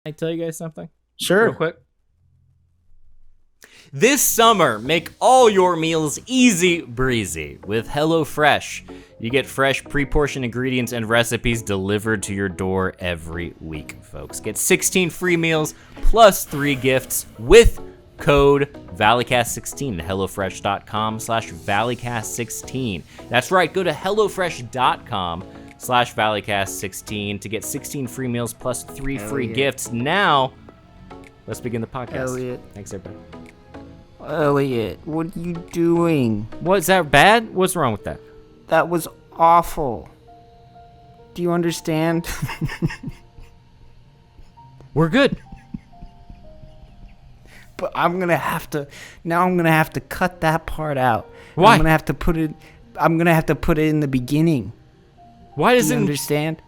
I tell you guys something? Sure. Real quick. This summer, make all your meals easy breezy with HelloFresh. You get fresh, pre-portioned ingredients and recipes delivered to your door every week, folks. Get 16 free meals plus 3 gifts with code Valleycast16 at HelloFresh.com/Valleycast16. That's right, go to HelloFresh.com/Valleycast16 to get 16 free meals plus 3 free gifts. Now, let's begin the podcast. Elliot. Thanks, everybody. Elliot, what are you doing? What, is that bad? What's wrong with that? That was awful. Do you understand? We're good. But I'm gonna have to cut that part out. Why? I'm gonna have to put it in the beginning. Why Do doesn't... you understand?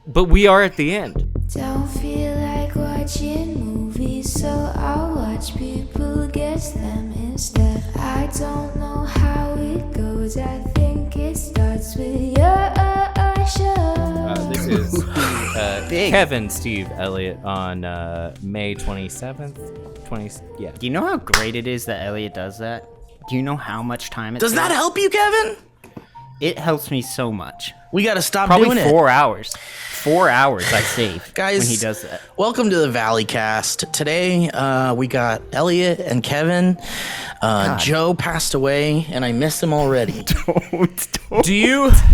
But we are at the end. Don't feel like watching movies, so I'll watch people guess them instead. I don't know how it goes, I think it starts with your show. This is Kevin Steve Elliott on May 27th. Yeah. Do you know how great it is that Elliot does that? Do you know how much time it Does that takes? help you, Kevin? It helps me so much. We got to stop Probably doing it. 4 hours. 4 hours I save Guys, when he does that. Welcome to the Valleycast. Today, we got Elliot and Kevin. Joe passed away, and I miss him already.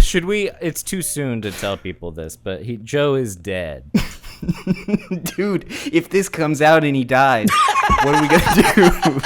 Should we, it's too soon to tell people this, but Joe is dead. Dude, if this comes out and he dies, what are we gonna do?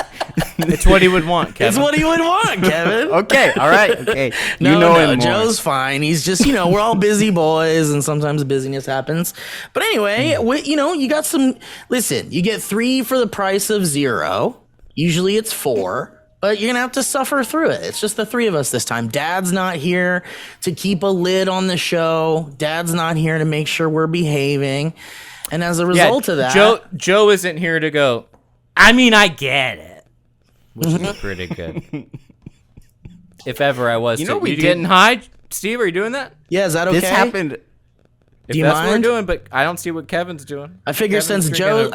It's what he would want, Kevin. It's what he would want, Kevin. Okay, all right, okay. No, him more. Joe's fine. He's just, we're all busy boys, and sometimes busyness happens. But anyway, you got some. Listen, you get 3 for the price of 0. Usually it's 4, but you're gonna have to suffer through it. It's just the 3 of us this time. Dad's not here to keep a lid on the show. Dad's not here to make sure we're behaving. And as a result of that, Joe isn't here to go, I mean, I get it. Which is pretty good. If ever I was. You getting high, Steve? Are you doing that? yeah, is that okay? This happened. If you that's what we're mind? doing, but I don't see what Kevin's doing. I figure since Joe's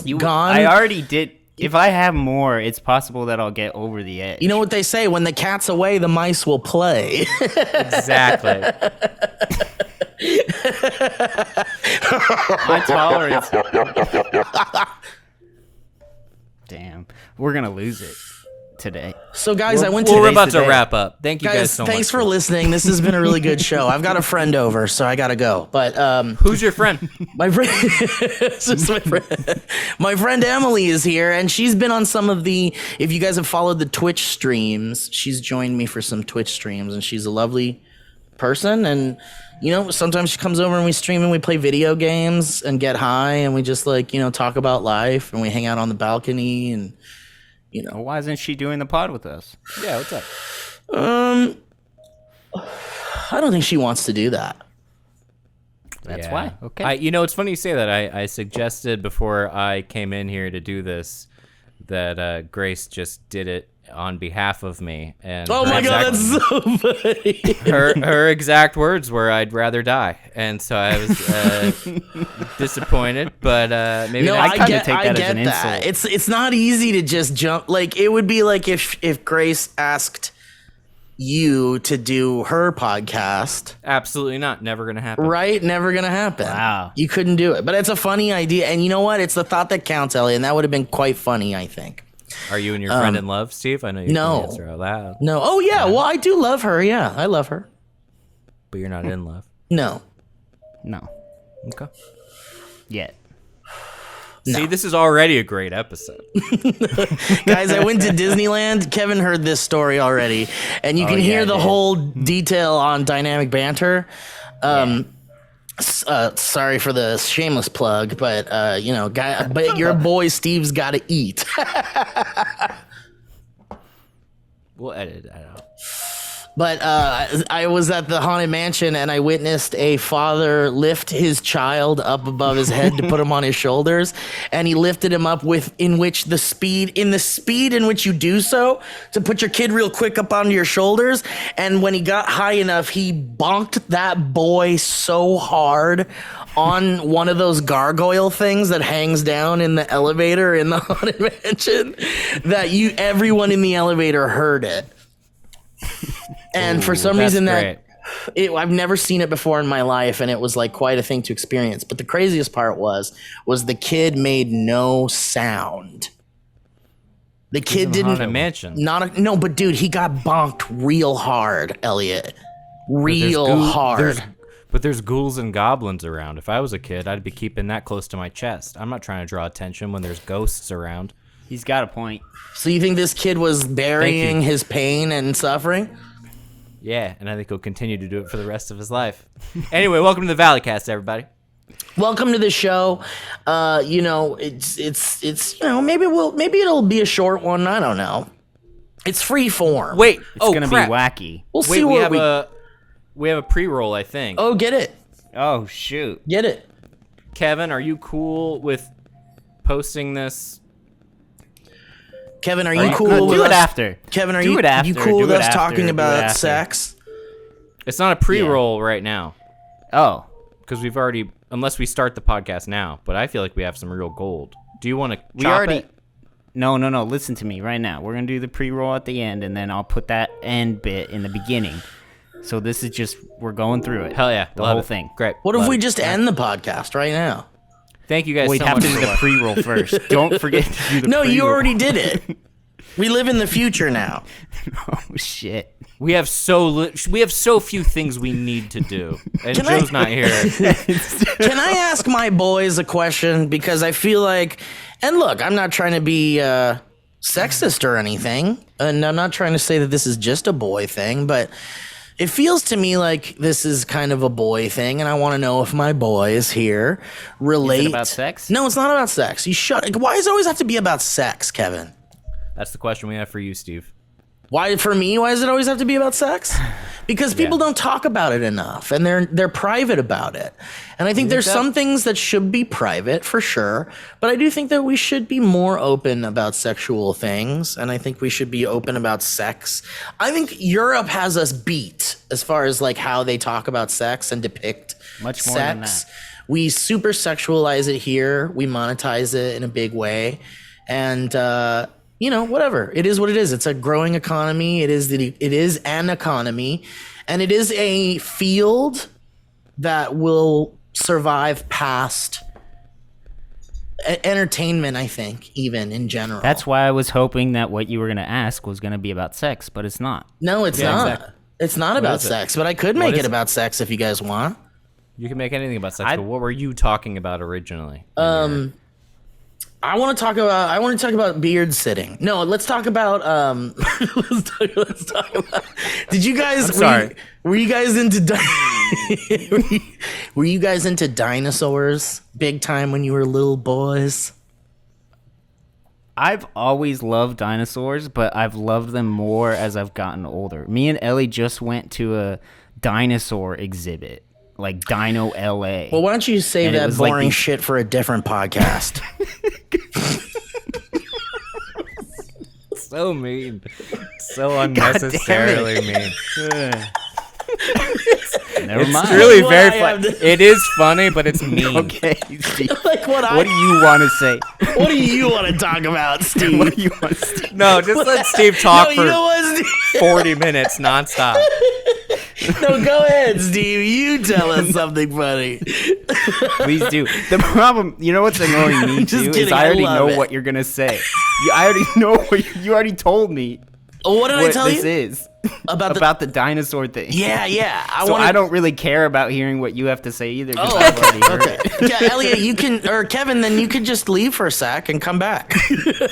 gone. I already did. If I have more, it's possible that I'll get over the edge. You know what they say? When the cat's away, the mice will play. Exactly. My tolerance. Damn, we're gonna lose it today. So, guys, I went to. We're about to today. wrap up. Thank you guys so much. Thanks for listening. This has been a really good show. I've got a friend over, so I gotta go. But Who's your friend? my friend, it's just my friend, my friend Emily is here, and she's been on some of the. If you guys have followed the Twitch streams, she's joined me for some Twitch streams, and she's a lovely person. And sometimes she comes over and we stream and we play video games and get high, and we just talk about life, and we hang out on the balcony and. Well, why isn't she doing the pod with us? Yeah, what's up? I don't think she wants to do that. That's Yeah. why. Okay. It's funny you say that. I suggested before I came in here to do this that Grace just did it on behalf of me. And Oh my God, that's so funny. her exact words were, "I'd rather die," and so I was disappointed. But maybe No, next I time. kinda take that as an that. insult. It's not easy to just jump. Like, it would be like if Grace asked you to do her podcast, Absolutely not. Never gonna happen. right? Never gonna happen. Wow. You couldn't do it. But it's a funny idea, and you know what? It's the thought that counts, Ellie, and that would have been quite funny, I think. Are you and your friend in love, Steve? I know you no. can answer out loud, No. Oh yeah. Well, I do love her. Yeah, I love her. but you're not in love. No. No. Okay. Yet. See, this is already a great episode. Guys, I went to Disneyland. Kevin heard this story already, and you can hear the whole detail on Dynamic Banter. Sorry for the shameless plug, but but your boy Steve's got to eat. We'll edit that out. But I was at the Haunted Mansion, and I witnessed a father lift his child up above his head to put him on his shoulders, and he lifted him up in the speed in which you do so, to put your kid real quick up onto your shoulders. And when he got high enough, he bonked that boy so hard on one of those gargoyle things that hangs down in the elevator in the Haunted Mansion, that everyone in the elevator heard it. And for some reason I've never seen it before in my life, and it was like quite a thing to experience. But the craziest part was the kid made no sound. The kid didn't. Haunted Mansion. No, but dude, he got bonked real hard, Elliot. Real hard. But there's ghouls and goblins around. If I was a kid, I'd be keeping that close to my chest. I'm not trying to draw attention when there's ghosts around. He's got a point. So you think this kid was burying his pain and suffering? Yeah, and I think he'll continue to do it for the rest of his life. Anyway, welcome to the Valleycast, everybody. Welcome to the show. It's maybe it'll be a short one. I don't know. It's free form. Wait, It's gonna crap. be wacky. We'll see what we have a pre-roll, I think. Oh, get it. Oh shoot. Get it. Kevin, are you cool with posting this? Kevin, are you cool with do us? it after. Kevin, are Do you it after. cool Do with it us after. talking Do it about after. sex? It's not a pre-roll right now Oh. because we've already, unless we start the podcast now. But I feel like we have some real gold. Do you want to? We already. No. Listen to me right now. We're gonna do the pre-roll at the end, and then I'll put that end bit in the beginning. So this is just we're going through it. Hell yeah, the love whole it. thing. Great. What if Love we it. just end the podcast right now? Thank you guys We'd so have much. to do the pre-roll first. Don't forget to do the No, pre-roll. you already did it. We live in the future now. Oh shit. We have so few things we need to do, and Can I- Joe's not here. Can I ask my boys a question? Because I feel like, and look, I'm not trying to be sexist or anything, and I'm not trying to say that this is just a boy thing, but it feels to me like this is kind of a boy thing, and I want to know if my boys here relate. Is it about sex? No, it's not about sex. You shut. Why does it always have to be about sex, Kevin? That's the question we have for you, Steve. Why for me? Why does it always have to be about sex? Because people don't talk about it enough, and they're private about it. And I think there's some things that should be private for sure, but I do think that we should be more open about sexual things, and I think we should be open about sex. I think Europe has us beat as far as like how they talk about sex and depict Much more than sex. that. We super sexualize it here. We monetize it in a big way, and whatever. It is what it is. It's a growing economy. It is an economy, and it is a field that will survive past entertainment, I think, even in general. That's why I was hoping that what you were gonna ask was gonna be about sex, but it's not. No, it's not. exactly. It's not about is it? sex, but I could make is it it? about sex if you guys want. You can make anything about sex, but what were you talking about originally? I want to talk about beard sitting. No, let's talk about let's talk about. Did you guys? I'm sorry. Were you guys into? Were you guys into dinosaurs big time when you were little boys? I've always loved dinosaurs, but I've loved them more as I've gotten older. Me and Ellie just went to a dinosaur exhibit, like Dino LA. Well, why don't you save And it that was like boring these- shit for a different podcast? So mean, so unnecessarily mean. Never mind. It's really What very I have funny. to- It is funny, but it's mean. Okay, Steve. Like what do you want to say? What do you want to talk about, Steve? What do you want to say? No, just let Steve talk No, for you know what, Steve? 40 minutes nonstop. No, go ahead, Steve. You tell us something funny. Please do. The problem, you know what's annoying me Just too, kidding, is I already I love know it. what you're gonna say. I already know what you already told me What did I what tell this you is about the dinosaur thing. Yeah. So I don't really care about hearing what you have to say either. 'Cause Oh, I've already heard okay. it. Yeah, Elliot, you can, or Kevin, then you could just leave for a sec and come back.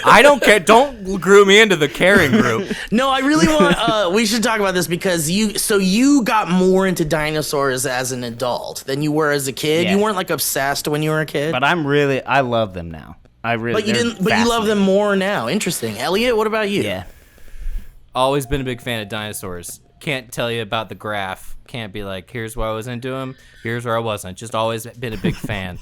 I don't care. Don't group me into the caring group. No, I really want. We should talk about this because you got more into dinosaurs as an adult than you were as a kid. Yeah. You weren't like obsessed when you were a kid, But I love them now. I really. but you they're didn't. But you love them fascinating. more now. Interesting, Elliot. What about you? Yeah. Always been a big fan of dinosaurs. Can't tell you about the graph. Can't be like, here's where I was into them. Here's where I wasn't. Just always been a big fan.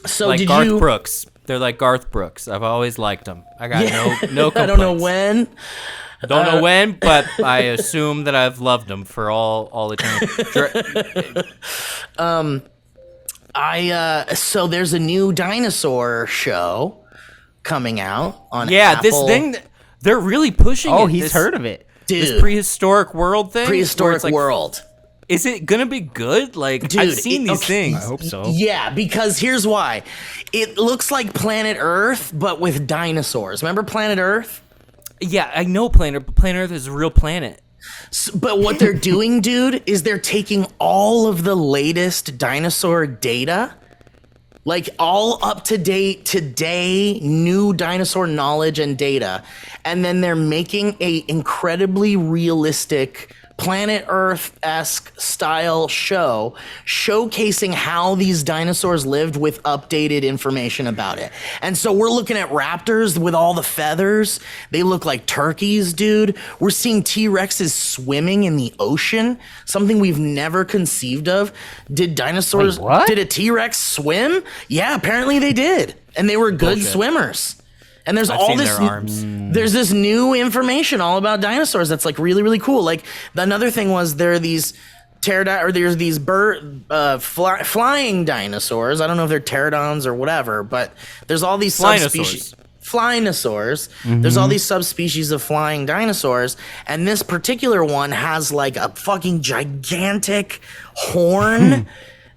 So Like did Garth you? Brooks. They're like Garth Brooks. I've always liked them. I got no complaints. I don't know when. Don't know when, but I assume that I've loved them for all eternity. So there's a new dinosaur show coming out on Yeah, Apple. this thing, they're really pushing it. Oh, he's This- heard of it. Dude, This prehistoric world thing? where prehistoric it's like, world. Is it gonna be good? Like, Dude, I've seen these okay. things. I hope so. Yeah, because here's why. It looks like Planet Earth, but with dinosaurs. Remember Planet Earth? Yeah, I know Planet Earth is a real planet. But what they're doing, dude, is they're taking all of the latest dinosaur data, like all up to date today, new dinosaur knowledge and data, and then they're making a incredibly realistic Planet Earth-esque style show showcasing how these dinosaurs lived with updated information about it. And so we're looking at raptors with all the feathers. They look like turkeys, dude. We're seeing T-Rexes swimming in the ocean, something we've never conceived of. Did dinosaurs, Wait, what? did a T-Rex swim? Yeah, apparently they did. And they were good Bullshit. swimmers. And there's I've all seen this their arms. there's this new information all about dinosaurs that's like really, really cool. Like another thing was there's these flying dinosaurs. I don't know if they're pterodons or whatever, but there's all these subspecies. Flynosaurs. There's all these subspecies of flying dinosaurs, and this particular one has like a fucking gigantic horn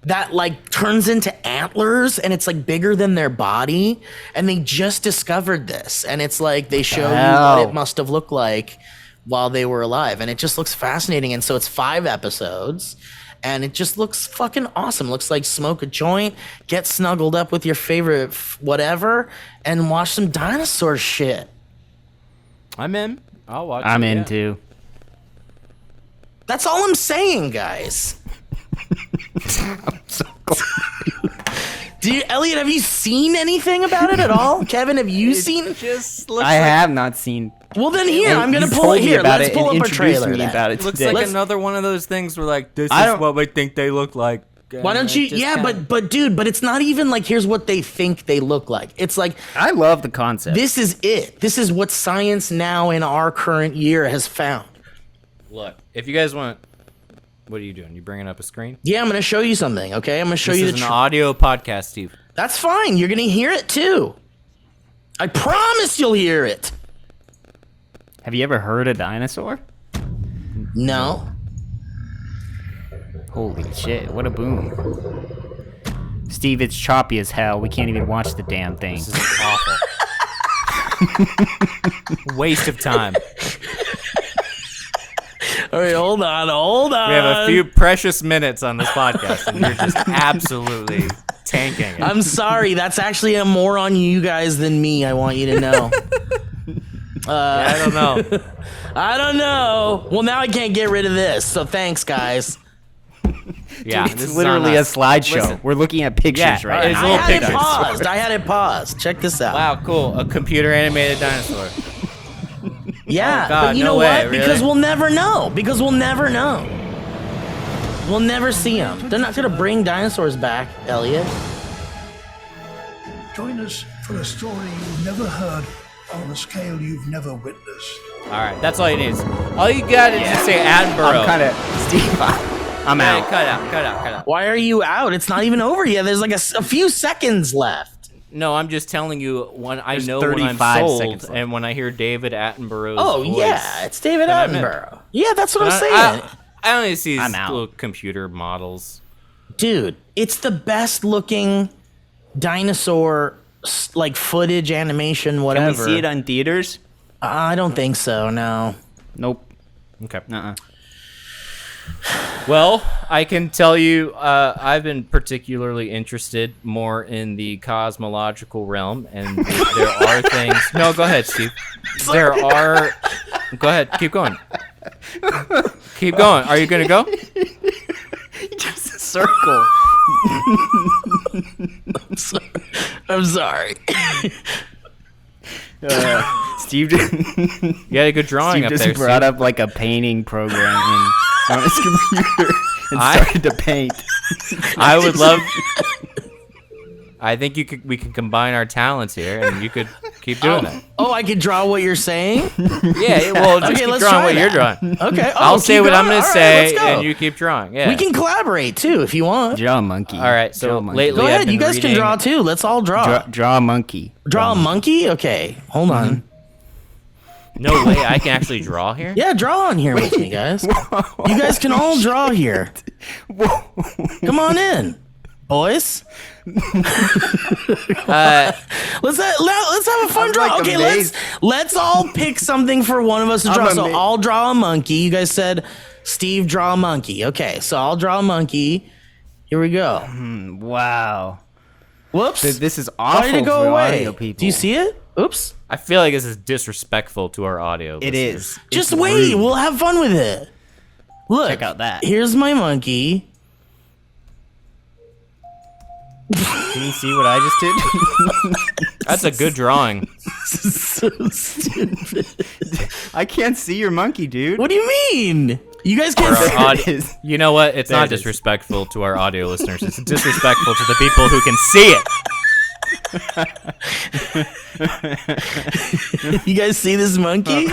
that like turns into antlers, and it's like bigger than their body. And they just discovered this, and it's like they show you what it must have looked like while they were alive, and it just looks fascinating. And so it's 5 episodes, and it just looks fucking awesome. Looks like smoke a joint, get snuggled up with your favorite whatever, and watch some dinosaur shit. I'm in. I'll watch I'm it, in yeah. too. That's all I'm saying, guys. Elliot, have you seen anything about it at all? Kevin, have you seen? Just looks I like, have not seen. Well, then here, I'm gonna You pull told it me here. about Let's it pull and up a introduced trailer. me then. about it looks today. like another one of those things where like, this I is don't- what we think they look like. Why don't you? Yeah, but dude, but it's not even like here's what they think they look like. It's like I love the concept. this is it. This is what science now in our current year has found. Look, if you guys want, what are you doing? You bringing up a screen? Yeah, I'm gonna show you something. Okay, I'm gonna show This you is the. an audio podcast, Steve. That's fine. You're gonna hear it too. I promise you'll hear it. Have you ever heard a dinosaur? No. Holy shit, what a boom. Steve, it's choppy as hell. We can't even watch the damn thing. This is awful. Waste of time. All right, hold on. We have a few precious minutes on this podcast, and you're just absolutely tanking it. I'm sorry. That's actually more on you guys than me. I want you to know. I don't know. I don't know. Well, now I can't get rid of this. So thanks, guys. Yeah, It's literally a slideshow. Listen. We're looking at pictures Yeah, right it's now. little I had it pictures. paused. I had it paused. Check this out. Wow, cool. A computer animated dinosaur. Yeah, Oh, God, but you no know way, what? really? Because we'll never know. We'll never see them. They're not gonna bring dinosaurs back, Elliot. Join us for a story you've never heard on a scale you've never witnessed. All right, that's all you need. All you got is just say Attenborough. I'm kind of Steve. I'm Hey, out. cut out. Why are you out? It's not even over yet. There's like a few seconds left. No, I'm just telling you when I There's know when I'm 35 sold, seconds left. and when I hear David Attenborough's Oh voice. yeah, it's David Then I'm in. Attenborough. Yeah, that's what I'm saying. I only see I'm these out. little computer models. Dude, it's the best looking dinosaur like footage, animation, Can whatever. we see it on theaters? I don't think so. No. Nope. Okay. Uh-uh. Well, I can tell you, I've been particularly interested more in the cosmological realm, and there are things. No, go ahead, Steve. There are. Go ahead, keep going. Keep going. Are you gonna go? Just a circle. I'm sorry. Steve, You had a good drawing Steve up just there. brought Steve. up like a painting program on his computer and I- started to paint. I would love. I think we could combine our talents here, and you could keep doing that. Oh, I could draw what you're saying? Yeah, well, just keep let's drawing try what you're that. drawing. Okay. Oh, I'll say keep what I'm going? going to All right, say, let's go. and you keep drawing. Yeah. We can collaborate, too, if you want. Draw a monkey. All right, so Draw a monkey. lately Go I've ahead. been You guys can reading- draw, too. Let's all draw. Draw a monkey. Draw a monkey? Okay. Hold on. No way, I can actually draw here? Yeah, draw on here with me, guys. You guys can all draw here. Come on in, boys. Let's have a fun draw. like Okay, amazed. let's all pick something for one of us to draw. So I'll draw a monkey. You guys said Steve draw a monkey. Okay, so I'll draw a monkey. Here we go. Wow. Whoops. This is awful. Why did it go for away? audio people. Do you see it? Oops. I feel like this is disrespectful to our audio. It listeners. is. Just It's wait. rude. We'll have fun with it. Look. Check out that. Here's my monkey. Can you see what I just did? That's a good drawing. So stupid. I can't see your monkey, dude. What do you mean? You guys For can't our see audi- it is. You know what? It's There not it is. disrespectful to our audio listeners. It's disrespectful to the people who can see it. You guys see this monkey?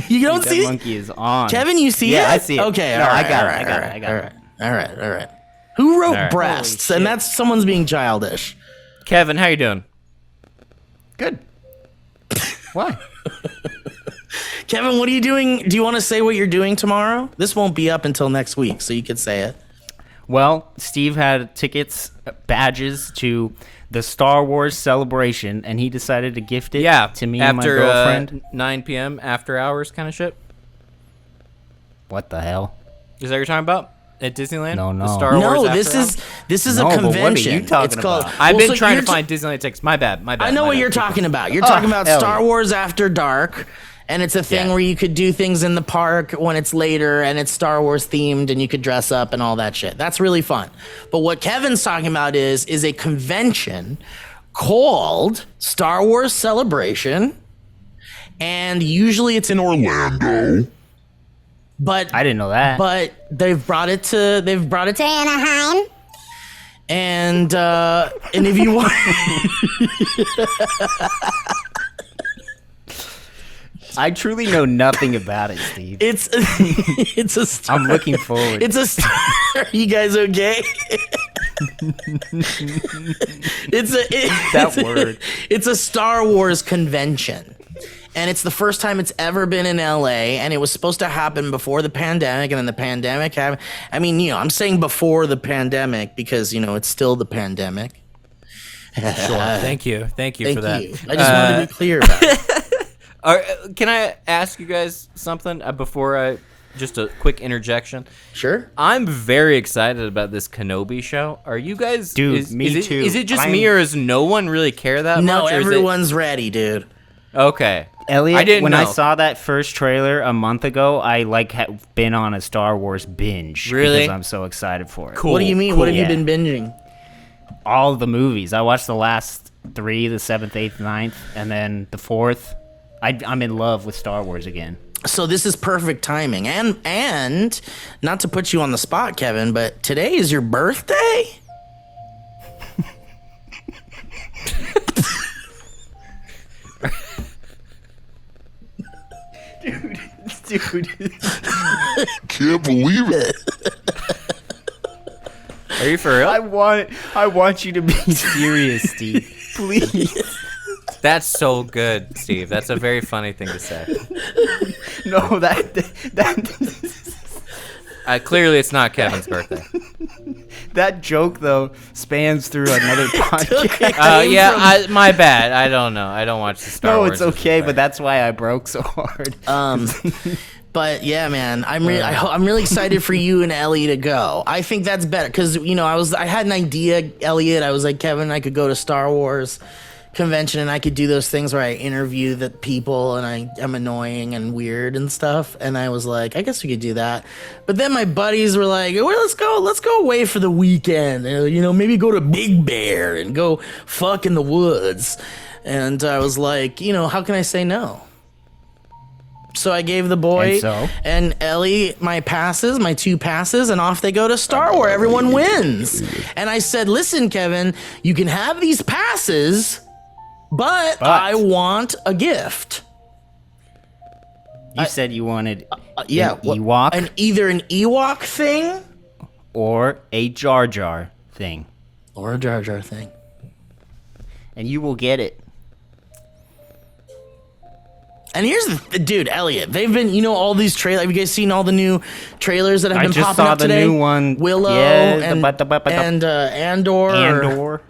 You don't That see it? monkey is on. Kevin, you see it? Yeah, I see it. Okay, No, all I right, got all it, I right, got all it, right, I got all it. right. All right. Who wrote All right. breasts? Holy And shit. that's someone's being childish. Kevin, how you doing? Good. Why? Kevin, what are you doing? Do you want to say what you're doing tomorrow? This won't be up until next week, so you could say it. Well, Steve had tickets, badges to the Star Wars celebration, and he decided to gift it Yeah, to me and my after girlfriend. 9 p.m. after hours kind of shit. What the hell? Is that what you're talking about at Disneyland? No, no. The Star Wars No, after this hours? is No, a but what are convention. you talking It's called. about? I've Well, been so trying you're to find Disneyland tickets. My bad. I know my what bad. you're talking about. You're talking about hell Star yeah. Wars After Dark, and it's a thing Yeah. where you could do things in the park when it's later and it's Star Wars themed and you could dress up and all that shit. That's really fun. But what Kevin's talking about is a convention called Star Wars Celebration, and usually it's in Orlando. But I didn't know that. but they've brought it to Anaheim. And if you want I truly know nothing about it, Steve. it's a Star, I'm looking forward. it's a Star, are you guys okay? That word. It's a Star Wars convention. And it's the first time it's ever been in LA, and it was supposed to happen before the pandemic, and then the pandemic happened. I mean, I'm saying before the pandemic because, it's still the pandemic. Sure. Thank you for Thank that. you. I just wanted to be clear about it. Can I ask you guys something before I just a quick interjection? Sure. I'm very excited about this Kenobi show. Are you guys? Dude, me is it, too. Is it just I'm- me, or does no one really care that No, much? or is it- everyone's ready, dude. Okay. Elliot, I didn't when know. I saw that first trailer a month ago, I have been on a Star Wars binge. Really? Because I'm so excited for it. Cool. What do you mean? What have Yeah. you been binging? All of the movies. I watched the last 3, the 7th, 8th, 9th, and then the 4th. I'm in love with Star Wars again. So this is perfect timing. And not to put you on the spot, Kevin, but today is your birthday? Dude. Can't believe it. Are you for real? I want you to be serious, Steve. Please. That's so good, Steve. That's a very funny thing to say. No, that Clearly, it's not Kevin's birthday. that joke though spans through another podcast. Yeah, my bad. I don't know. I don't watch the Star No, Wars. it's okay, but that's why I broke so hard. But yeah, man, I'm really excited for you and Ellie to go. I think that's better because I had an idea, Elliot. I was like, Kevin, I could go to Star Wars convention and I could do those things where I interview the people and I'm annoying and weird and stuff. And I was like, I guess we could do that. But then my buddies were like, well, let's go away for the weekend. Maybe go to Big Bear and go fuck in the woods. And I was like, how can I say no? So I gave the boy and Ellie my 2 passes, and off they go to Star Wars. Everyone wins. And I said, listen, Kevin, you can have these passes, But I want a gift. You said you wanted Yeah, an Ewok either an Ewok thing or a Jar Jar thing. or a Jar Jar thing. And you will get it. And here's the dude, Elliot. They've been, all these trailers. Have you guys seen all the new trailers that have been just popping saw up the today? new one. Willow Yeah, and Andor. Andor.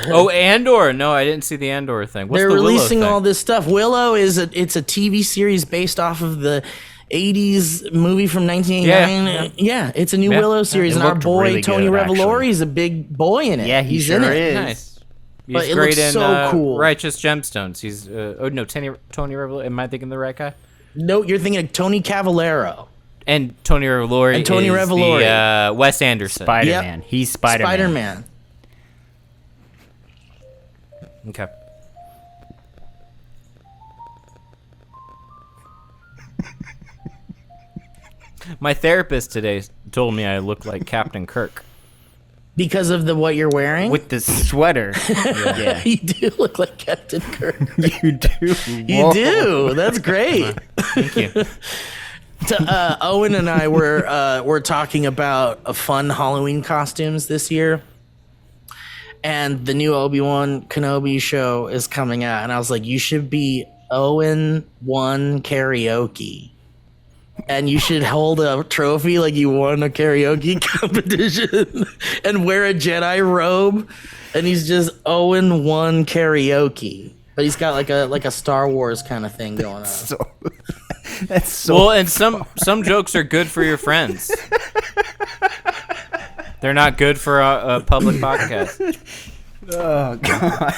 Oh, Andor. No, I didn't see the Andor thing. What's They're the Willow releasing thing? all this stuff. Willow it's a TV series based off of the 80s movie from 1989. Yeah, it's a new Yeah. Willow series, It and our looked boy really Tony good, Revolori actually. is a big boy in it. Yeah, he he's in sure it. is. Nice. He's But it great looks in so cool. Righteous Gemstones. He's Tony Revolori. Am I thinking the right guy? No, you're thinking of Tony Cavallaro. And Tony Revolori. And Tony is Revolori. the, Wes Anderson. Spider-Man. He's Spider-Man. Spider-Man. Okay. My therapist today told me I look like Captain Kirk. Because of what you're wearing? With the sweater. Yeah. You do look like Captain Kirk. You do. You do. That's great. Thank you. Owen and I were talking about fun Halloween costumes this year, and the new Obi-Wan Kenobi show is coming out, and I was like, you should be Owen won karaoke, and you should hold a trophy like you won a karaoke competition, and wear a Jedi robe, and he's just Owen won karaoke, but he's got like a Star Wars kind of thing going on. That's so. Well, and some jokes are good for your friends. They're not good for a public podcast. Oh God.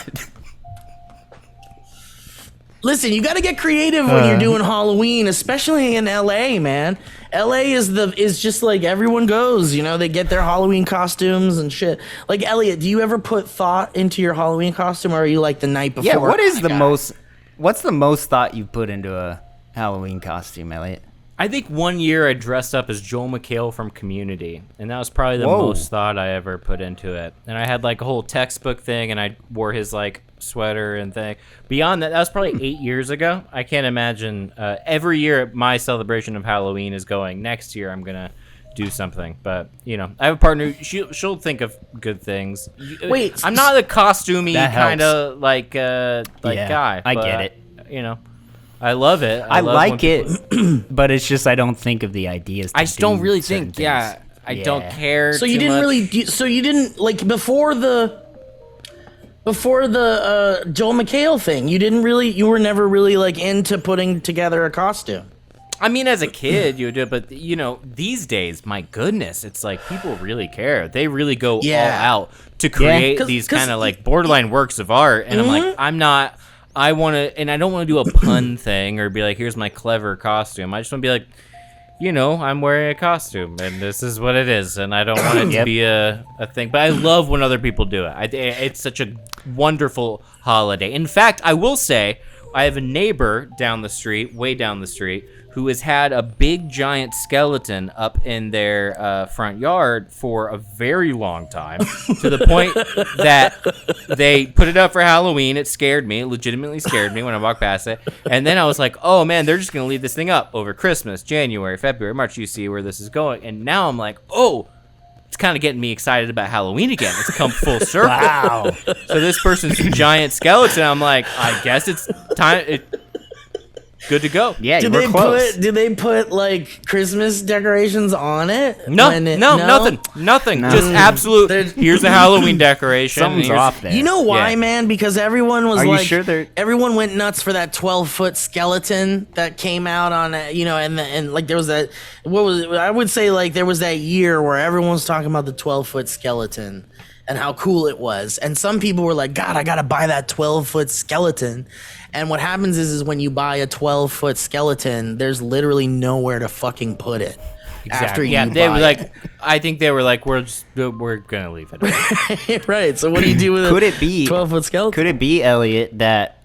Listen, you got to get creative when you're doing Halloween, especially in LA, man. LA is just like everyone goes, they get their Halloween costumes and shit. Like, Elliot, do you ever put thought into your Halloween costume, or are you like the night before? Yeah. What's the most thought you put into a Halloween costume, Elliot? I think one year I dressed up as Joel McHale from Community, and that was probably the Whoa. most thought I ever put into it. And I had like a whole textbook thing, and I wore his like sweater and thing. Beyond that was probably 8 years ago. I can't imagine. Every year my celebration of Halloween is going. Next year I'm gonna do something, but I have a partner. She'll think of good things. Wait, I'm not a costumey That helps. kind of like Yeah, guy. I but, get it. I love it. I love like when it, people- but it's just I don't think of the ideas. I just don't do really certain think. things. Yeah, I don't care. So you too didn't much. really. So you didn't like before the Joel McHale thing. You were never really like into putting together a costume. I mean, as a kid, you would do it, but these days, my goodness, it's like people really care. They really go all out to create 'Cause- these 'cause- kind of like borderline works of art, and I'm like, I'm not. I want to, and I don't want to do a pun thing or be like, here's my clever costume. I just want to be like, I'm wearing a costume, and this is what it is, and I don't want it to Yep. be a thing. But I love when other people do it. It's such a wonderful holiday. In fact, I will say, I have a neighbor down the street, way down the street, who has had a big giant skeleton up in their front yard for a very long time, to the point that they put it up for Halloween. It scared me. It legitimately scared me when I walked past it. And then I was like, oh man, they're just going to leave this thing up over Christmas, January, February, March. You see where this is going. And now I'm like, oh, it's kind of getting me excited about Halloween again. It's come full circle. Wow. So this person's giant skeleton, I'm like, I guess it's time. Good to go. Yeah, you Did were they close. put? Did they put like Christmas decorations on it? No, No? nothing. No. Just absolute. There's- Here's a Halloween decoration. Something's Here's- off there. You know why, Yeah. man? Because everyone was Are you like, sure they're- everyone went nuts for that 12-foot skeleton that came out on, and like there was that. What was it? I would say like there was that year where everyone was talking about the 12-foot skeleton and how cool it was, and some people were like, God, I gotta buy that 12-foot skeleton. And what happens is when you buy a 12-foot skeleton, there's literally nowhere to fucking put it. After you Yeah, they buy were like. it. I think they were like, we're gonna leave it. Right. So what do you do with Could a it be 12-foot skeleton? Could it be, Elliot, that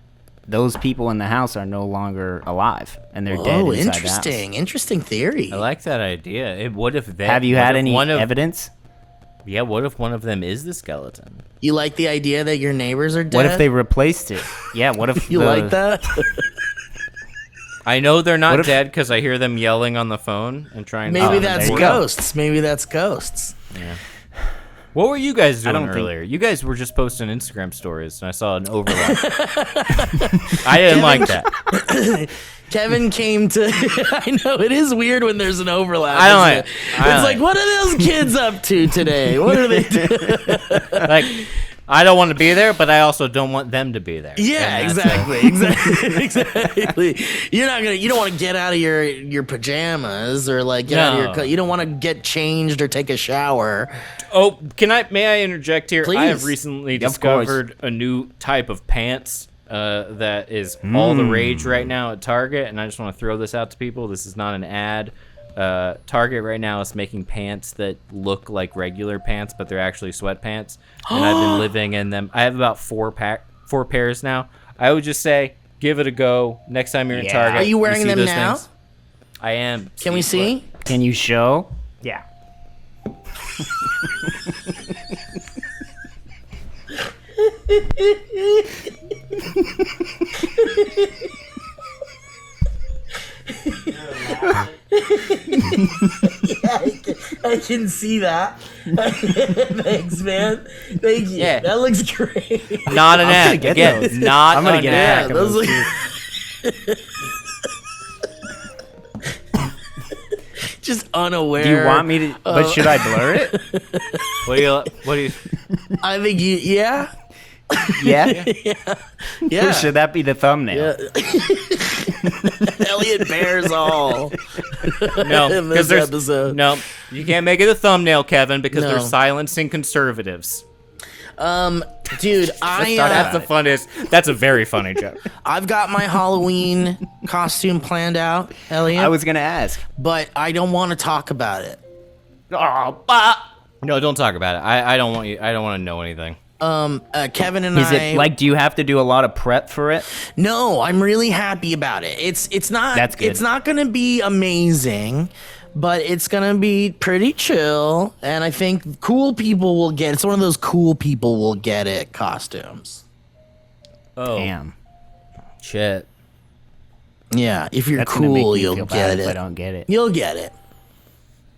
those people in the house are no longer alive and they're dead Oh, inside the interesting. Interesting theory. I like that idea. What if they house? Have you what had if any one of- evidence? Yeah, what if one of them is the skeleton? You like the idea that your neighbors are dead? What if they replaced it? Yeah, what if You like that? I know they're not What if- dead because I hear them yelling on the phone and trying to... Maybe Oh, that's there you go. ghosts. Maybe that's ghosts. What were you guys doing don't think- earlier? You guys were just posting Instagram stories, and I saw an overlap. I didn't like that. Kevin came to. I know it is weird when there's an overlap. I don't isn't like- it? I don't It's like, like- what are those kids up to today? What are they doing? Like, I don't want to be there, but I also don't want them to be there. Yeah, And that's exactly. You're not gonna. You don't want to get out of your pajamas or like get out of your. No. You don't want to get changed or take a shower. Oh, may I interject here? I have Please. recently Of course. discovered a new type of pants that is all the rage right now at Target, and I just want to throw this out to people. This is not an ad. Target right now is making pants that look like regular pants, but they're actually sweatpants, and I've been living in them. I have about four pairs now. I would just say, give it a go. Next time you're in Yeah. Target, Are you wearing see them those now? things. I am. Can we see? Can you show? Yeah. I can see that. Thanks, man. Thank you. Yeah. That looks great. Not an ad. get Again, those. not I'm gonna an get ad. back. those look. Just unaware. Do you want me to? But should I blur it? What do you? I think you. Yeah. Yeah. Yeah. Should that be the thumbnail? Elliot bears all. No, In because this there's episode. no. You can't make it a thumbnail, Kevin, because No. they're silencing conservatives. Dude, That's the funniest. That's a very funny joke. I've got my Halloween costume planned out, Elliot, I was gonna ask. but I don't want to talk about it. No, don't talk about it. I don't want you. I don't want to know anything. Kevin and Is I. it like? Do you have to do a lot of prep for it? No, I'm really happy about it. It's not. That's good. It's not going to be amazing, but it's going to be pretty chill, and I think cool people will get. It's one of those cool people will get it costumes. Oh Damn. shit! Yeah, if you're That's gonna make cool, me you'll feel bad get if I it. don't get it. You'll get it.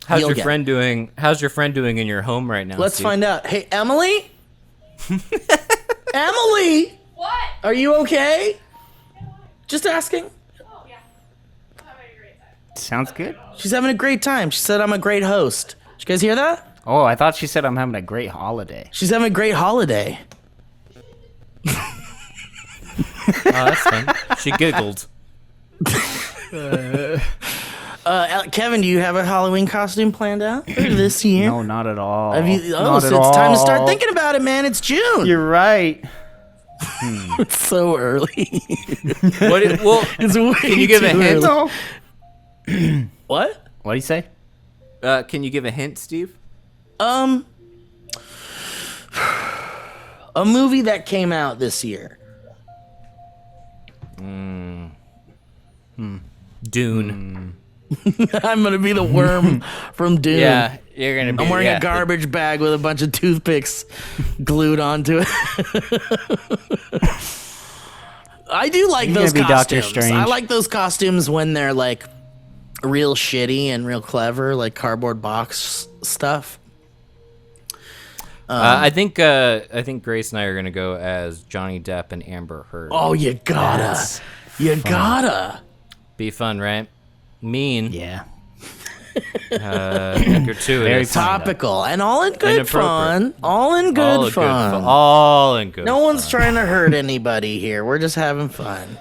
How's You'll your get friend doing? How's your friend doing in your home right now? Let's Steve? find out. Hey, Emily. Emily, What? are you okay? Just asking. Oh, yeah. I'm having a great time. Sounds good. She's having a great time. She said I'm a great host. Did you guys hear that? Oh, I thought she said I'm having a great holiday. She's having a great holiday. Oh, that's fun. She giggled. Kevin, do you have a Halloween costume planned out for this year? No, not at all. Have you, Not so at it's time to all. start thinking about it, man. It's June. You're right. It's so early. Well, It's way can you give a too hint? early. What? What do you say? Can you give a hint, Steve? A movie that came out this year. Dune. I'm gonna be the worm from Dune. Yeah, you're gonna be. I'm wearing yeah. a garbage bag with a bunch of toothpicks glued onto it. I do like You're those gonna be Doctor costumes. Strange. I like those costumes when they're like real shitty and real clever, like cardboard box stuff. I think Grace and I are gonna go as Johnny Depp and Amber Heard. Oh, you gotta. You gotta. Be fun, right? Mean. Yeah. Gratuitous. Very fun. Topical and all in good Inappropriate. fun. All in good All in fun. All in good. No one's trying to hurt anybody here. We're just having fun.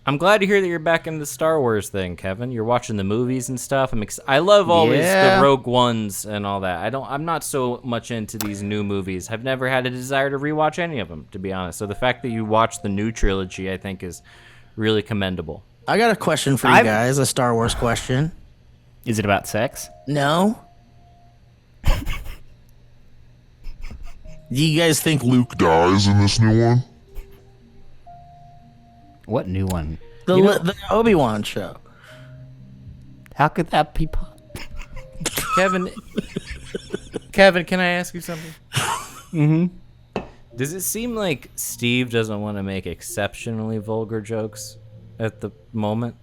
I'm glad to hear that you're back in the Star Wars thing, Kevin. You're watching the movies and stuff. I love always Yeah. the Rogue Ones and all that. I'm not so much into these new movies. I've never had a desire to rewatch any of them, to be honest. So the fact that you watched the new trilogy, I think, is really commendable. I got a question for you guys, a Star Wars question. Is it about sex? No? Do you guys think Luke Dies in this new one. What new one? the Obi-Wan show? How could that be? Kevin, can I ask you something? Mm-hmm. Does it seem like Steve doesn't want to make exceptionally vulgar jokes at the moment?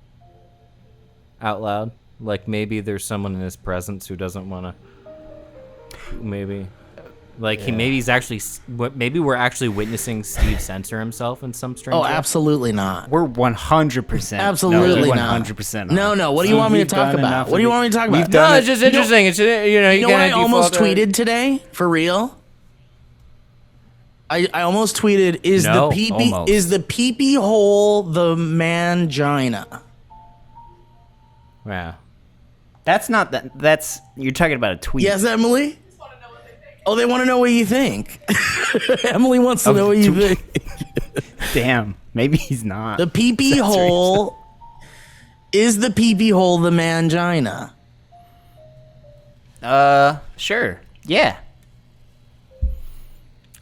Out loud? Like maybe there's someone in his presence who doesn't want to. Maybe. Like he's actually. Maybe we're actually witnessing Steve censor himself in some strange way. Absolutely not. We're 100%. Absolutely we're not. 100%. No. What do you want me to talk about? What do you want me to talk about? No, it's just interesting. It's you know what I almost tweeted today for real. I almost tweeted is the pee-pee hole the mangina? Yeah. That's not that. That's you're talking about a tweet. Yes, Emily. Oh, they want to know what you think. Emily wants to know what you think. Damn, maybe he's not. The pee-pee hole is the pee-pee hole the mangina? Sure. Yeah.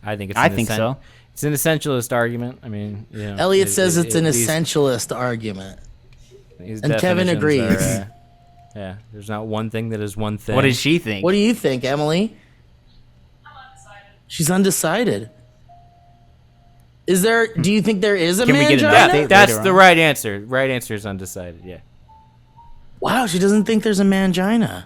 I think so. It's an essentialist argument. I mean, you know, Elliot says it's an essentialist argument. And Kevin agrees. Yeah, there's not one thing that is one thing. What does she think? What do you think, Emily? I'm undecided. She's undecided. Is there? Do you think there is a Can we get into mangina? that? That's Later the on. right answer. Right answer is undecided. Yeah. Wow, she doesn't think there's a mangina.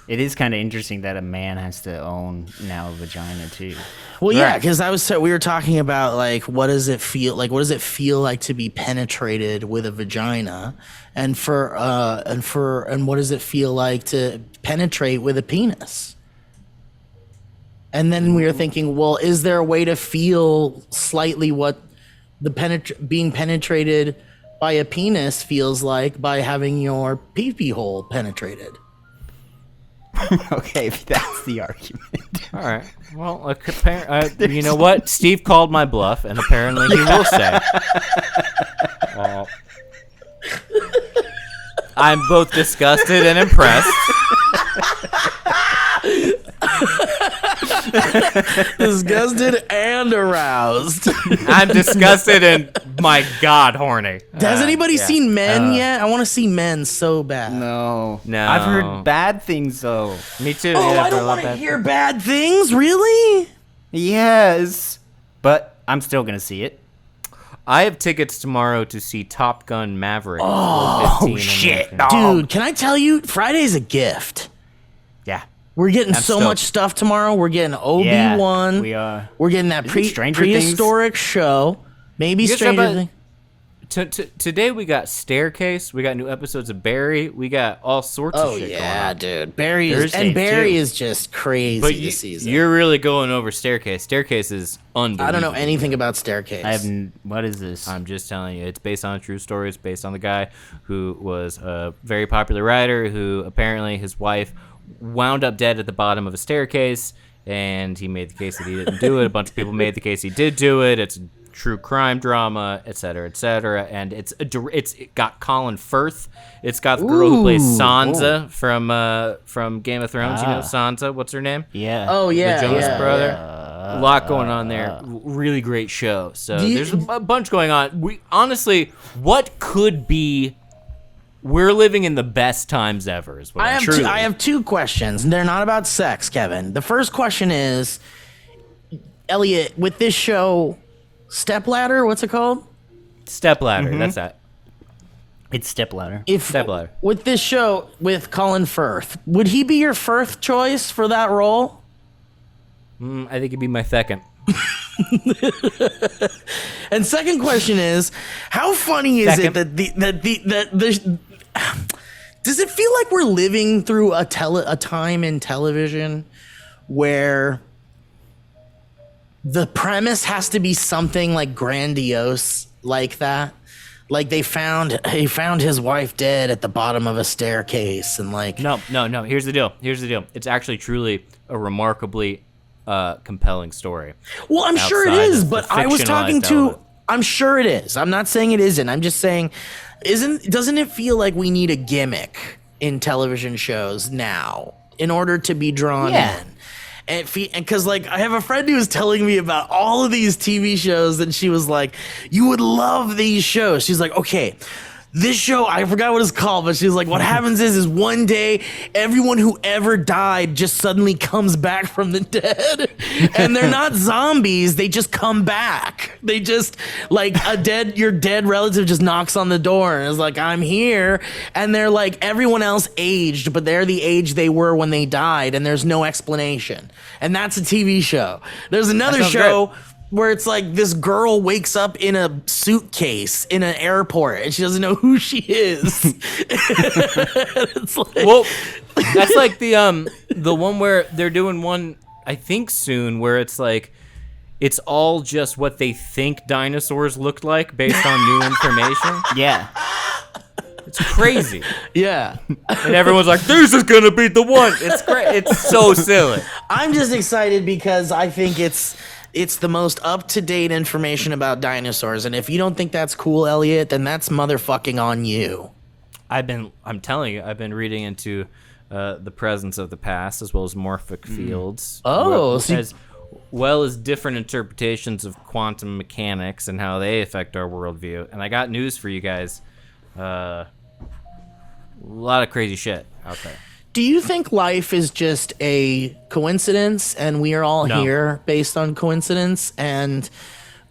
It is kind of interesting that a man has to own now a vagina too. Well, yeah, because we were talking about like what does it feel like? What does it feel like to be penetrated with a vagina, and what does it feel like to penetrate with a penis? And then we were thinking, well, is there a way to feel slightly what the being penetrated by a penis feels like by having your pee-pee hole penetrated? Okay, if that's the argument. All right. Well, you know what? Steve called my bluff, and apparently he will say. I'm both disgusted and impressed. Disgusted and aroused. I'm disgusted and, my God, horny. Has anybody seen Men yet? I want to see Men so bad. No. No. I've heard bad things though. Me too. Oh, yeah, I don't want to hear bad things. Really? Yes. But I'm still going to see it. I have tickets tomorrow to see Top Gun Maverick. Oh, shit. Dude, can I tell you? Friday's a gift. Yeah. We're getting I'm so stoked. much stuff tomorrow. We're getting Obi-Wan. Yeah, we are. We're getting that Stranger Things? prehistoric show. Maybe You guys Stranger talk Things. Today we got Staircase. We got new episodes of Barry. We got all sorts of Oh shit yeah, going on. dude. Barry Thursday, is just crazy But this season. you're really going over Staircase. Staircase is unbelievable. I don't know anything about Staircase. What is this? I'm just telling you, it's based on a true story. It's based on the guy who was a very popular writer who apparently his wife wound up dead at the bottom of a staircase, and he made the case that he didn't do it. A bunch of people made the case he did do it. It's a true crime drama, et cetera, and it's got Colin Firth. It's got the girl who plays Sansa from Game of Thrones. You know Sansa? What's her name? Yeah. Oh yeah, The Jonas yeah, brother. yeah. A lot going on there. Really great show. So there's a bunch going on. We honestly, what could be? We're living in the best times ever. Is what I have two questions. They're not about sex, Kevin. The first question is, Elliot, with this show, Stepladder, what's it called? Stepladder. That's that. It's Stepladder. Stepladder. With this show with Colin Firth, would he be your first choice for that role? I think it'd be my second. And second question is, how funny is it that does it feel like we're living through a time in television where the premise has to be something like grandiose like that? Like he found his wife dead at the bottom of a staircase and like No. Here's the deal. It's actually truly a remarkably compelling story. Well, I'm sure it outside is, of the but I was talking fictionalized to. element. I'm sure it is. I'm not saying it isn't. I'm just saying, doesn't it feel like we need a gimmick in television shows now in order to be drawn in? And because like I have a friend who was telling me about all of these TV shows, and she was like, "You would love these shows." She's like, "Okay, this show, I forgot what it's called, but she's like, what happens is one day everyone who ever died just suddenly comes back from the dead. And they're not zombies, they just come back. They just, like, your dead relative just knocks on the door and is like, I'm here. And they're like, everyone else aged, but they're the age they were when they died, and there's no explanation. And that's a TV show. There's another show where it's like this girl wakes up in a suitcase in an airport and she doesn't know who she is. It's like, Well, that's like the one where they're doing one, I think soon, where it's like it's all just what they think dinosaurs looked like based on new information. Yeah. It's crazy. yeah. And everyone's like, this is gonna be the one. It's great. It's so silly. I'm just excited because I think it's the most up-to-date information about dinosaurs. And if you don't think that's cool, Elliot, then that's motherfucking on you. I'm telling you, I've been reading into the presence of the past as well as morphic fields. Oh, as well as different interpretations of quantum mechanics and how they affect our worldview. And I got news for you guys. A lot of crazy shit out there. Do you think life is just a coincidence and we are all here based on coincidence, and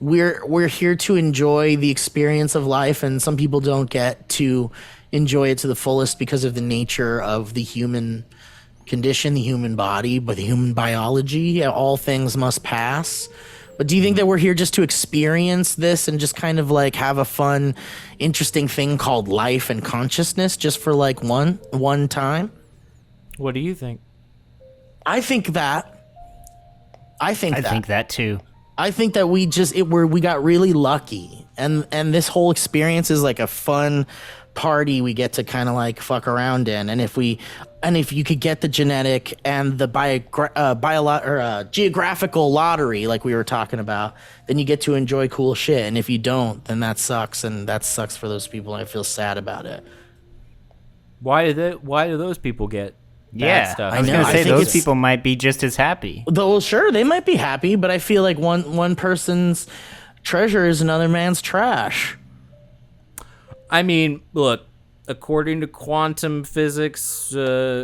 we're here to enjoy the experience of life, and some people don't get to enjoy it to the fullest because of the nature of the human condition, the human body, but the human biology? All things must pass. But do you think that we're here just to experience this and just kind of like have a fun, interesting thing called life and consciousness just for like one time? What do you think? I think that too. I think that we got really lucky, and this whole experience is like a fun party we get to kind of like fuck around in. And if you could get the genetic and the geographical lottery like we were talking about, then you get to enjoy cool shit. And if you don't, then that sucks, and that sucks for those people, and I feel sad about it. Why do those people get bad stuff? I was going to say those people might be just as happy. Though sure, they might be happy, but I feel like one person's treasure is another man's trash. I mean, look, according to quantum physics, there's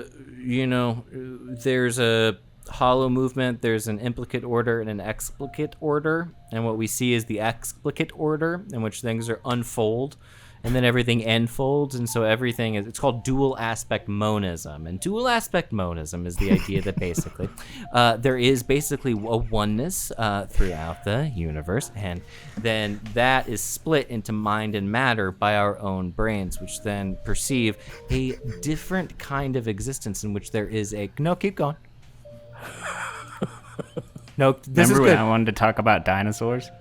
a hollow movement, there's an implicate order and an explicate order, and what we see is the explicate order in which things are unfold, and then everything enfolds, and so it's called dual aspect monism. And dual aspect monism is the idea that basically there is basically a oneness throughout the universe, and then that is split into mind and matter by our own brains, which then perceive a different kind of existence in which there is keep going. No, this Remember is when good. I wanted to talk about dinosaurs?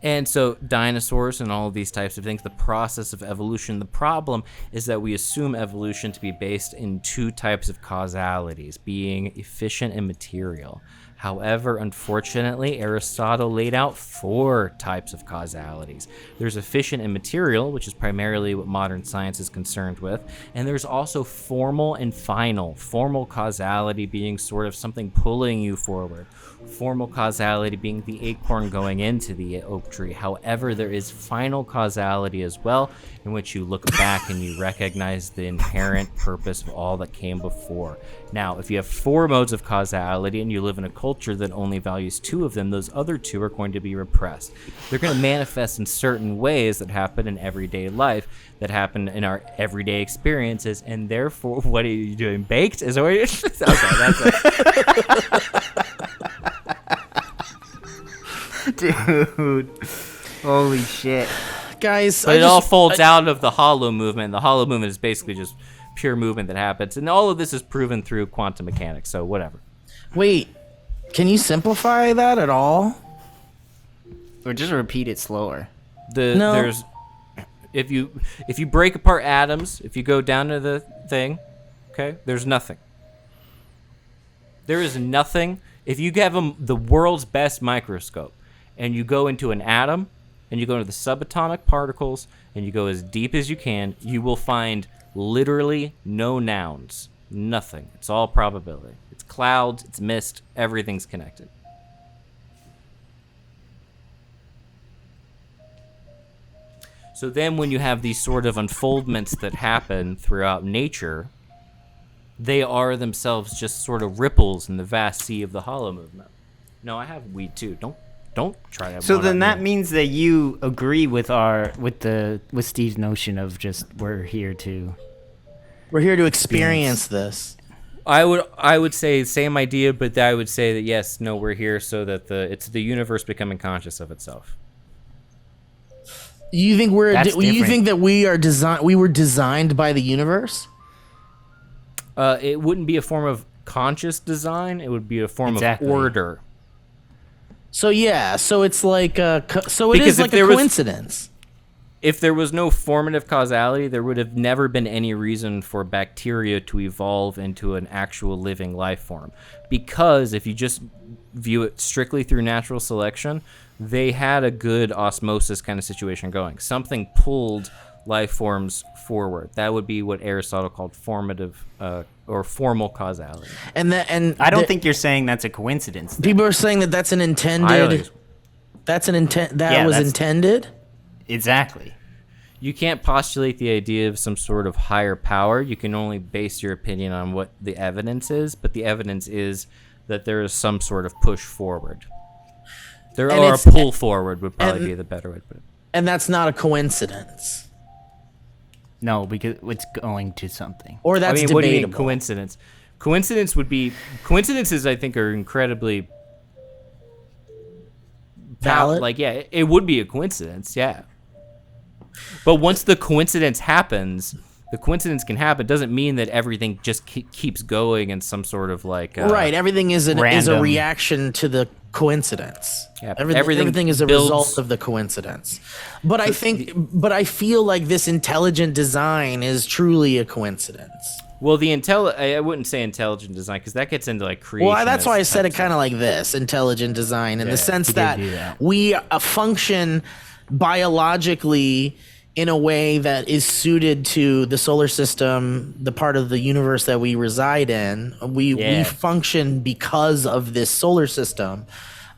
And so dinosaurs and all of these types of things, the process of evolution, the problem is that we assume evolution to be based in two types of causalities, being efficient and material. However, unfortunately, Aristotle laid out 4 types of causalities. There's efficient and material, which is primarily what modern science is concerned with, and there's also formal and final. Formal causality being sort of something pulling you forward. Formal causality being the acorn going into the oak tree. However, there is final causality as well, in which you look back and you recognize the inherent purpose of all that came before. Now, if you have 4 modes of causality and you live in a culture that only values 2 of them, those other 2 are going to be repressed. They're going to manifest in certain ways that happen in everyday life, that happen in our everyday experiences, and therefore, what are you doing? Baked? Is that what you're... Okay, that's it. Dude. Holy shit. Guys, But it all folds out of the hollow movement. The hollow movement is basically just pure movement that happens. And all of this is proven through quantum mechanics, so whatever. Wait, can you simplify that at all? Or just repeat it slower. No. There's if you break apart atoms, if you go down to the thing, okay, there's nothing. There is nothing. If you have the world's best microscope and you go into an atom and you go into the subatomic particles and you go as deep as you can, you will find literally no nouns. Nothing. It's all probability. It's clouds, it's mist, everything's connected. So then when you have these sort of unfoldments that happen throughout nature, they are themselves just sort of ripples in the vast sea of the hollow movement. No, I have weed too. Don't try that. So then that means that you agree with Steve's notion of just we're here to experience this. I would say same idea, but I would say that yes, no, we're here so that it's the universe becoming conscious of itself. You think you think that we were designed by the universe? It wouldn't be a form of conscious design. It would be a form of order. So yeah, so it's like it is like a coincidence. If there was no formative causality, there would have never been any reason for bacteria to evolve into an actual living life form. Because if you just view it strictly through natural selection, they had a good osmosis kind of situation going. Something pulled life forms forward. That would be what Aristotle called formative or formal causality. And I don't think you're saying that's a coincidence. People are saying that that's an intended. That's an intent. That was intended. Exactly. You can't postulate the idea of some sort of higher power. You can only base your opinion on what the evidence is, but the evidence is that there is some sort of push forward. Or a pull forward would probably be the better way to put it. And that's not a coincidence. No, because it's going to something. Or that's debatable. What do you mean coincidence? Coincidences, I think, are incredibly valid. It would be a coincidence, yeah. But once the coincidence happens, the coincidence can happen. It doesn't mean that everything just keeps going in some sort of right. Everything is a reaction to the coincidence. Yeah, everything is a result of the coincidence. But I feel like this intelligent design is truly a coincidence. Well, I wouldn't say intelligent design because that gets into creation. Well, that's why I said it kind of like this: intelligent design, in the sense that we function biologically in a way that is suited to the solar system, the part of the universe that we reside in. We function because of this solar system.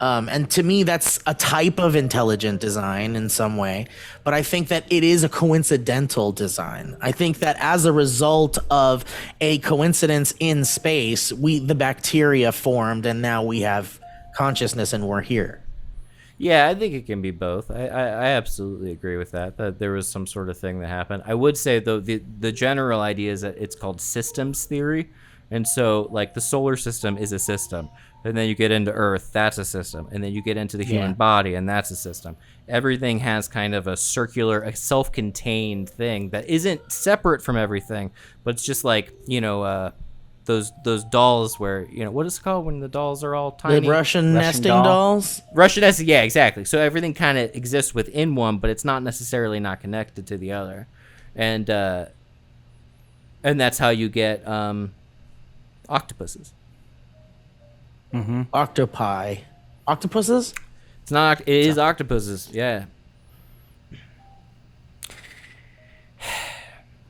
And to me, that's a type of intelligent design in some way. But I think that it is a coincidental design. I think that as a result of a coincidence in space, the bacteria formed and now we have consciousness and we're here. Yeah, I think it can be both. I absolutely agree with that there was some sort of thing that happened. I would say, though, the general idea is that it's called systems theory. And so, the solar system is a system. And then you get into Earth, that's a system. And then you get into the human body, and that's a system. Everything has kind of a circular, a self-contained thing that isn't separate from everything, but it's just those dolls where, what is it called when the dolls are all tiny? The Russian nesting dolls? Russian nesting, yeah, exactly. So everything kind of exists within one, but it's not necessarily not connected to the other. And that's how you get octopuses. Mm-hmm. Octopi. Octopuses? It is octopuses, yeah.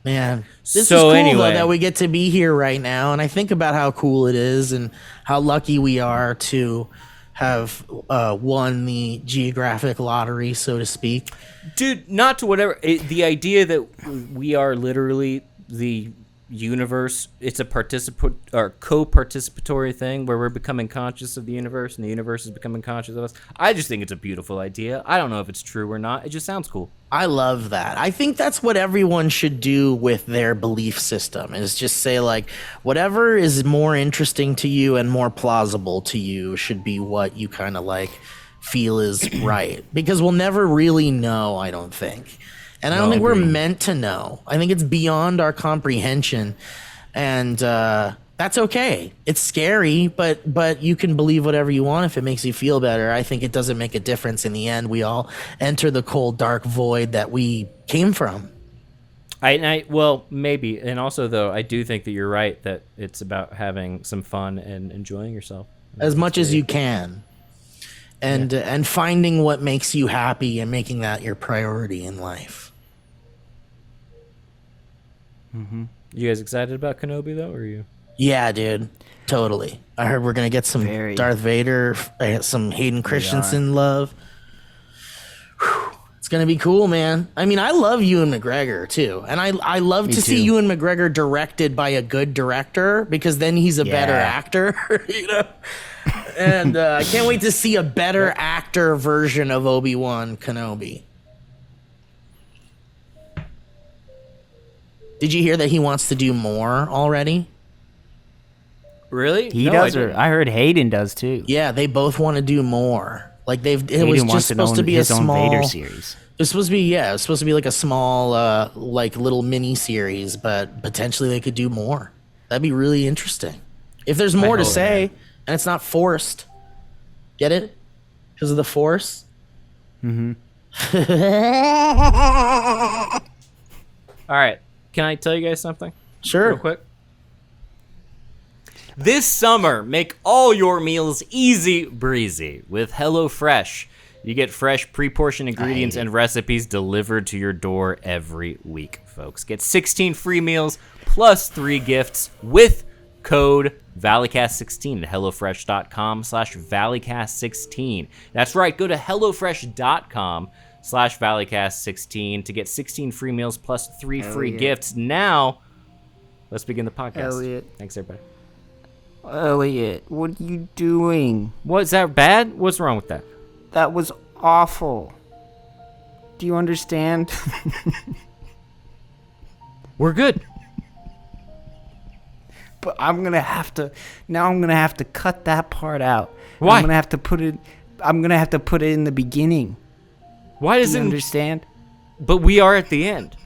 Man, this is cool, though, that we get to be here right now, and I think about how cool it is and how lucky we are to have won the geographic lottery, so to speak. Dude, not to whatever. The idea that we are literally the universe, it's a co-participatory thing where we're becoming conscious of the universe and the universe is becoming conscious of us. I just think it's a beautiful idea. I don't know if it's true or not. It just sounds cool. I love that. I think that's what everyone should do with their belief system, is just say, whatever is more interesting to you and more plausible to you should be what you kind of feel is right. Because we'll never really know, I don't think. And I don't think we're meant to know. I think it's beyond our comprehension. And that's okay. It's scary, but you can believe whatever you want if it makes you feel better. I think it doesn't make a difference in the end. We all enter the cold, dark void that we came from. Well, maybe. And also, though, I do think that you're right that it's about having some fun and enjoying yourself. As much as you can. And finding what makes you happy and making that your priority in life. Mm-hmm. You guys excited about Kenobi, though, or are you? Yeah, dude. Totally. I heard we're going to get some Darth Vader, some Hayden Christensen love. Whew, it's It's gonna be cool, man. I mean, I love Ewan McGregor too, and I love to see Ewan McGregor directed by a good director because then he's a better actor, you know. And I can't wait to see a better actor version of Obi-Wan Kenobi. Did you hear that he wants to do more already? Really? He No, does, I or didn't. I heard Hayden does too. Yeah, they both want to do more. Like it Hayden was wants just supposed to be a his own small Vader series. It was supposed to be it was supposed to be like a small like little mini series, but potentially they could do more. That'd be really interesting. If there's more to hope, say man. and it's not forced. Get it? Because of the force? All right. Can I tell you guys something? Sure. Real quick. This summer, make all your meals easy breezy with HelloFresh. You get fresh pre-portioned ingredients and recipes delivered to your door every week, folks. Get 16 free meals plus 3 gifts with code Valleycast16 at HelloFresh.com/Valleycast16. That's right. Go to HelloFresh.com/Valleycast16 to get 16 free meals plus 3 free gifts. Now, let's begin the podcast. Elliot. Thanks, everybody. Elliot, what are you doing? Is that bad? What's wrong with that? That was awful. Do you understand? We're good. But I'm gonna have to cut that part out. Why? I'm gonna have to put it in the beginning. Why Do does you it? understand? But we are at the end.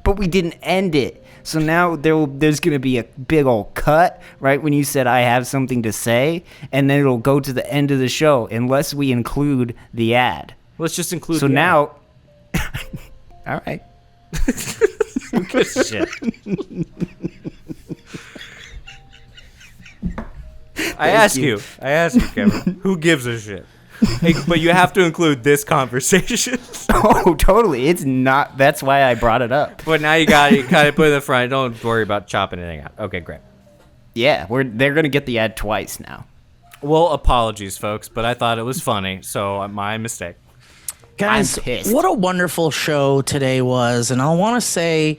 But we didn't end it. So now there's going to be a big old cut, right, when you said I have something to say, and then it'll go to the end of the show unless we include the ad. Let's just include. So the now, all right. Good shit. I ask you, Kevin, who gives a shit? Hey, but you have to include this conversation. Oh, totally. It's not. That's why I brought it up. But now you kind of put it in the front. Don't worry about chopping anything out. Okay, great. Yeah, they're going to get the ad twice now. Well, apologies, folks, but I thought it was funny, so my mistake. Guys, I'm pissed. what a wonderful show today was. And I want to say,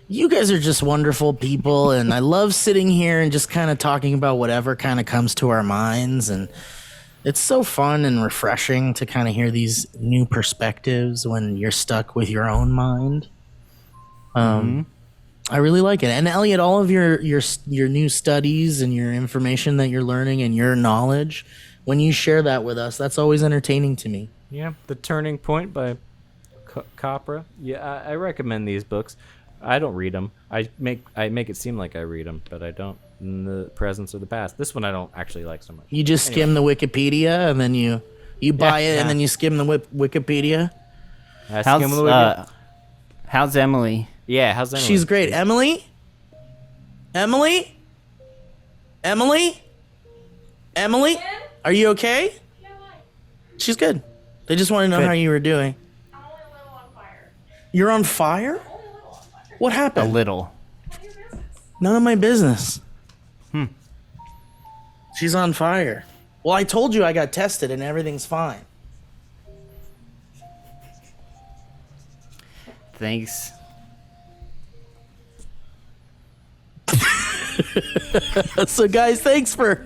you guys are just wonderful people. And I love sitting here and just kind of talking about whatever kind of comes to our minds. And it's so fun and refreshing to kind of hear these new perspectives when you're stuck with your own mind. I really like it. And Elliot, all of your new studies and your information that you're learning and your knowledge, when you share that with us, that's always entertaining to me. Yeah, The Turning Point by Capra. Yeah, I recommend these books. I don't read them. I make it seem like I read them, but I don't. In the presence of the past. This one I don't actually like so much. You just skim the Wikipedia and then you buy it and then you skim the Wikipedia. How's Emily? Yeah, how's Emily? She's great. Emily? Emily? Emily? Emily? Are you okay? Yeah, why? She's good. They just want to know Good. how you were doing. I'm only a little on fire. You're on fire? Only a little on fire. What A happened? little. None of your business. None of my business. She's on fire. Well, I told you I got tested and everything's fine. Thanks. So, guys, thanks for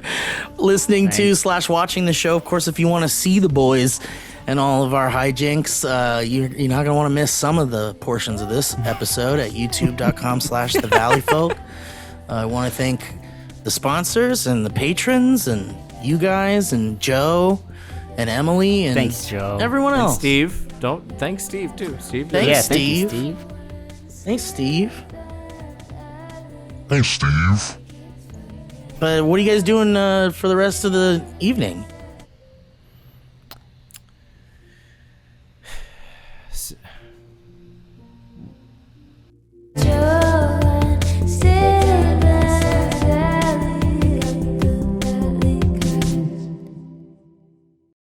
listening to / watching the show. Of course, if you want to see the boys and all of our hijinks, you're not going to want to miss some of the portions of this episode at youtube.com/the Valleyfolk. I want to thank the sponsors and the patrons and you guys and Joe and Emily and Thanks, Joe. everyone And else. Steve. Thanks, Steve, too. Steve. Thanks, Yeah, Steve. thank you, Steve. Thanks, Steve. Hey, Steve. But what are you guys doing for the rest of the evening?